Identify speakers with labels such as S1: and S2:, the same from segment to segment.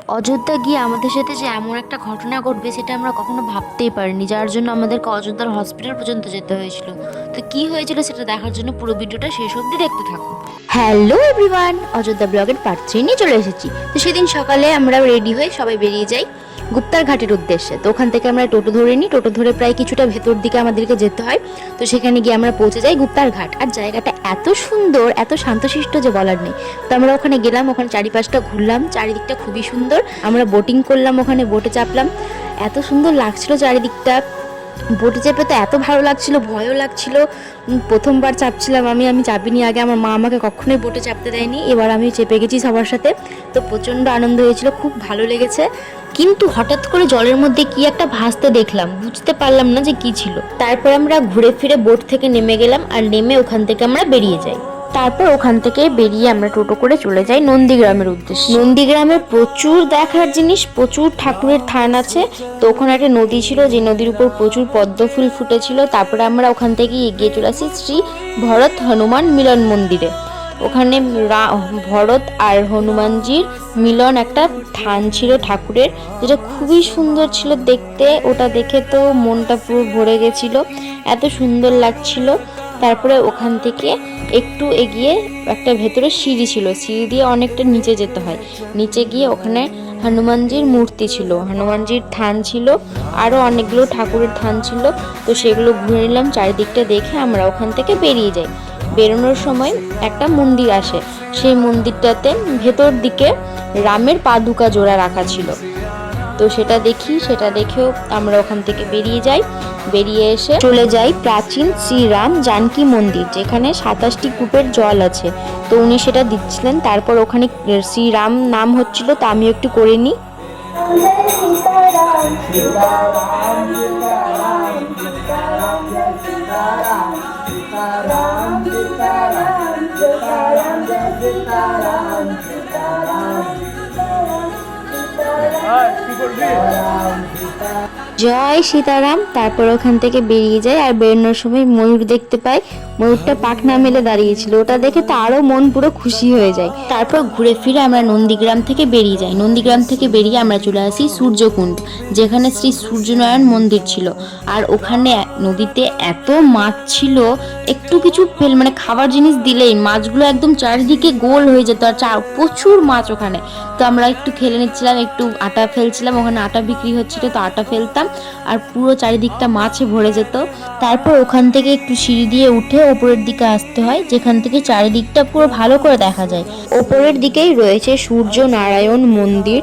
S1: অযোধ্যা গিয়ে আমাদের সাথে যে এমন একটা ঘটনা ঘটবে সেটা আমরা কখনো ভাবতেই পারিনি, যার জন্য আমাদেরকে অযোধ্যার হসপিটাল পর্যন্ত যেতে হয়েছিল। তো কি হয়েছিল সেটা দেখার জন্য পুরো ভিডিওটা শেষ অবধি দেখতে থাকো। হ্যালো এভরিওয়ান, অযোধ্যা ব্লগের পার্ট 3 নিয়ে চলে এসেছি। তো সেদিন সকালে আমরা রেডি হয়ে সবাই বেরিয়ে যাই গুপ্তার ঘাটের উদ্দেশ্যে। তো ওখান থেকে আমরা টোটো ধরে নিই, টোটো ধরে প্রায় কিছুটা ভেতর দিকে আমাদেরকে যেতে হয়। তো সেখানে গিয়ে আমরা পৌঁছে যাই গুপ্তার ঘাট। আর জায়গাটা এত সুন্দর, এত শান্তশিষ্ট যে বলার নেই। তো আমরা ওখানে গেলাম, ওখানে চারিপাশটা ঘুরলাম, চারিদিকটা খুবই সুন্দর। আমরা বোটিং করলাম, ওখানে বোটে চাপলাম, এত সুন্দর লাগছিল চারিদিকটা। বোটে চেপে তো এত ভালো লাগছিল, ভয়ও লাগছিল। প্রথমবার চাপছিলাম আমি চাপিনি আগে, আমার মা আমাকে কখনোই বোটে চাপতে দেয়নি, এবার আমি চেপে গেছি সবার সাথে। তো প্রচণ্ড আনন্দ হয়েছিল, খুব ভালো লেগেছে। কিন্তু হঠাৎ করে জলের মধ্যে কি একটা ভাসতে দেখলাম, বুঝতে পারলাম না যে কি ছিল। তারপর আমরা ঘুরে ফিরে বোট থেকে নেমে গেলাম, আর নেমে ওখান থেকে আমরা বেরিয়ে যাই। তারপর ওখান থেকে বেরিয়ে আমরা টোটো করে চলে যাই নন্দীগ্রামের উদ্দেশ্যে। নন্দীগ্রামে প্রচুর দেখার জিনিস, প্রচুর ঠাকুরের থান আছে। তো ওখানে একটা নদী ছিল, যে নদীর উপর প্রচুর পদ্ম ফুল ফুটেছিল। তারপরে আমরা ওখান থেকে এগিয়ে চলে আসি শ্রী ভরত হনুমান মিলন মন্দিরে। ওখানে ভরত আর হনুমানজির মিলন একটা থান ছিল ঠাকুরের, যেটা খুবই সুন্দর ছিল দেখতে। ওটা দেখে তো মনটা পুরো ভরে গেছিল, এত সুন্দর লাগছিল। তারপরে ওখান থেকে একটু এগিয়ে একটা ভেতরে সিঁড়ি ছিল, সিঁড়ি দিয়ে অনেকটা নিচে যেতে হয়। নিচে গিয়ে ওখানে হনুমানজির মূর্তি ছিল, হনুমানজির থান ছিল, আরও অনেকগুলো ঠাকুরের থান ছিল। তো সেগুলো ঘুরে নিলাম, চারিদিকটা দেখে আমরা ওখান থেকে বেরিয়ে যাই। বেরোনোর সময় একটা মন্দির আসে, সেই মন্দিরটাতে ভেতর দিকে রামের পাদুকা জোড়া রাখা ছিল। তো সেটা দেখি, সেটা দেখেও আমরা ওখান থেকে বেরিয়ে যাই। বেরিয়ে এসে চলে যাই প্রাচীন শ্রীরাম জানকী মন্দির, যেখানে 27টি কূপের জল আছে। তো উনি সেটা দিচ্ছিলেন। তারপর ওখানে শ্রীরাম নাম হচ্ছিল, তা আমিও একটু করে নিই। জয় সীতারাম। তারপর ওখান থেকে বেরিয়ে যায়, আর বেরোনোর সময় ময়ূর দেখতে পাই। ময়ূরটা পাখনা মেলে দাঁড়িয়েছিল, ওটা দেখে তো আরো মন পুরো খুশি হয়ে যায়। তারপর ঘুরে ফিরে আমরা নন্দীগ্রাম থেকে বেরিয়ে যাই। নন্দীগ্রাম থেকে বেরিয়ে আমরা চলে আসি সূর্যকুণ্ড, যেখানে শ্রী সূর্যনারায়ণ মন্দির ছিল। আর ওখানে নদীতে এত মাছ ছিল, একটু কিছু মানে খাবার জিনিস দিলেই মাছগুলো একদম চারিদিকে গোল হয়ে যেত। আর প্রচুর মাছ ওখানে। তো আমরা একটু খেলে নিচ্ছিলাম, একটু আটা ফেলছিলাম, ওখানে আটা বিক্রি হচ্ছিল, তো আটা ফেলতাম, আর পুরো চারিদিকটা মাছে ভরে যেত। তারপর ওখান থেকে একটু সিঁড়ি দিয়ে উঠে ওপরের দিকে আসতে হয়, যেখান থেকে চারিদিকটা পুরো ভালো করে দেখা যায়। ওপরের দিকেই রয়েছে সূর্য নারায়ণ মন্দির,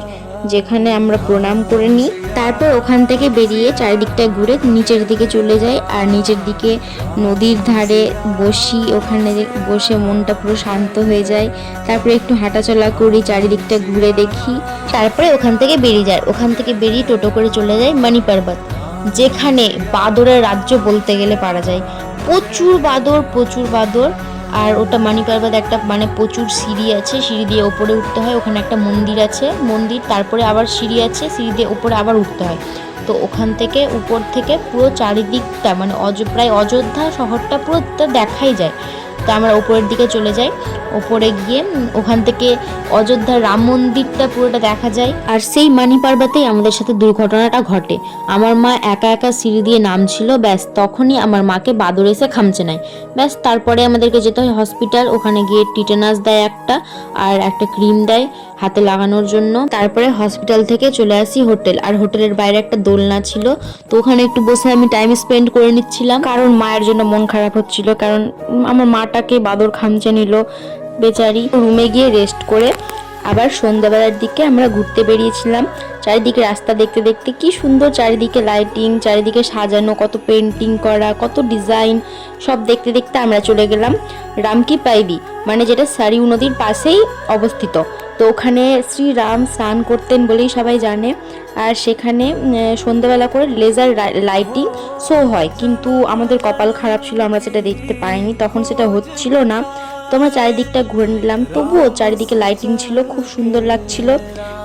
S1: যেখানে আমরা প্রণাম করে নিই। তারপর ওখান থেকে বেরিয়ে চারিদিকটা ঘুরে নিচের দিকে চলে যাই, আর নিচের দিকে নদীর ধারে বসি, ওখানে বসে মনটা পুরো শান্ত হয়ে যায়। তারপরে একটু হাঁটাচলা করি, চারিদিকটা ঘুরে দেখি। তারপরে ওখান থেকে বেরিয়ে যায়, ওখান থেকে বেরিয়ে টোটো করে চলে যায় মানি পর্বত, যেখানে বাদরের রাজ্য বলতে গেলে পারা যায়। প্রচুর বাদর, প্রচুর বাদর। আর ওটা মানি পর্বত একটা মানে প্রচুর সিঁড়ি আছে, সিঁড়ি দিয়ে ওপরে উঠতে হয়। ওখানে একটা মন্দির আছে, মন্দির, তারপরে আবার সিঁড়ি আছে, সিঁড়ি দিয়ে ওপরে আবার উঠতে হয়। তো ওখান থেকে উপর থেকে পুরো চারিদিকটা মানে প্রায় অযোধ্যা শহরটা পুরো দেখাই যায়। তো আমরা ওপরের দিকে চলে যাই, ওপরে গিয়ে ওখান থেকে অযোধ্যার রাম মন্দিরটা পুরোটা দেখা যায়। আর সেই মানি পর্বতেই আমাদের সাথে দুর্ঘটনাটা ঘটে। আমার মা একা একা সিঁড়ি দিয়ে নামছিল, ব্যাস তখনই আমার মাকে বাদর এসে খামচে নেয়। ব্যাস তারপরে আমাদেরকে যেতে হয় হসপিটাল, ওখানে গিয়ে টিটেনাস দেয় একটা, আর একটা ক্রিম দেয় হাতে লাগানোর জন্য। তারপরে হসপিটাল থেকে চলে আসি হোটেল, আর হোটেলের বাইরে একটা দোলনা ছিল, তো ওখানে একটু বসে আমি টাইম স্পেন্ড করে নিচ্ছিলাম, কারণ মায়ের জন্য মন খারাপ হচ্ছিল, কারণ আমার মাটাকে বাদর খামচে নিল বেচারি। রুমে গিয়ে রেস্ট করে আবার সন্ধ্যাবেলার দিকে আমরা ঘুরতে বেরিয়েছিলাম। চারিদিকে রাস্তা দেখতে দেখতে, কি সুন্দর চারিদিকে লাইটিং, চারিদিকে সাজানো, কত পেন্টিং করা, কত ডিজাইন, সব দেখতে দেখতে আমরা চলে গেলাম রামকি পাইবি, মানে যেটা সারিউ নদীর পাশেই অবস্থিত। তো ওখানে শ্রীরাম স্নান করতেন বলেই সবাই জানে। আর সেখানে সন্ধ্যাবেলা করে লেজার লাইটিং শো হয়, কিন্তু আমাদের কপাল খারাপ ছিল, আমরা সেটা দেখতে পাইনি, তখন সেটা হচ্ছিল না। তো আমরা চারিদিকটা ঘুরে নিলাম, তবুও চারিদিকে লাইটিং ছিল, খুব সুন্দর লাগছিল।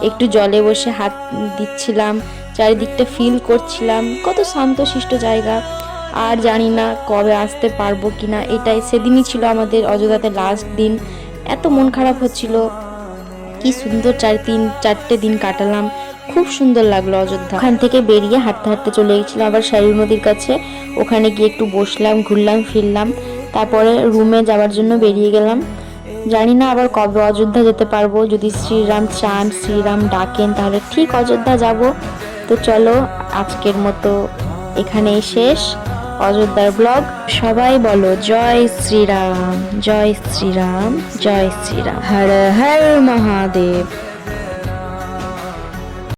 S1: একটু জলে বসে হাত দিচ্ছিলাম, চারিদিকটা ফিল করছিলাম, কত শান্তশিষ্ট জায়গা। আর জানি না কবে আসতে পারবো কিনা, এটাই সেদিনই ছিল আমাদের অযোধ্যাতে লাস্ট দিন। এত মন খারাপ হচ্ছিল, কি কি সুন্দর 3-4টে দিন কাটালাম, খুব সুন্দর লাগলো অযোধ্যা। ওখান থেকে বেরিয়ে হাঁটতে হাঁটতে চলে গেছিলাম আবার শারীর নদীর কাছে। ওখানে গিয়ে একটু বসলাম, ঘুরলাম ফিরলাম, তারপরে রুমে যাওয়ার জন্য বেরিয়ে গেলাম। জানি না আবার কবে অযোধ্যা যেতে পারবো, যদি শ্রীরাম চান, শ্রীরাম ডাকেন, তাহলে ঠিক অযোধ্যা যাব। তো চলো আজকের মতো এখানেই শেষ অযোধ্যার ব্লগ। সবাই বলো জয় শ্রীরাম, জয় শ্রীরাম, জয় শ্রীরাম, হর হর মহাদেব।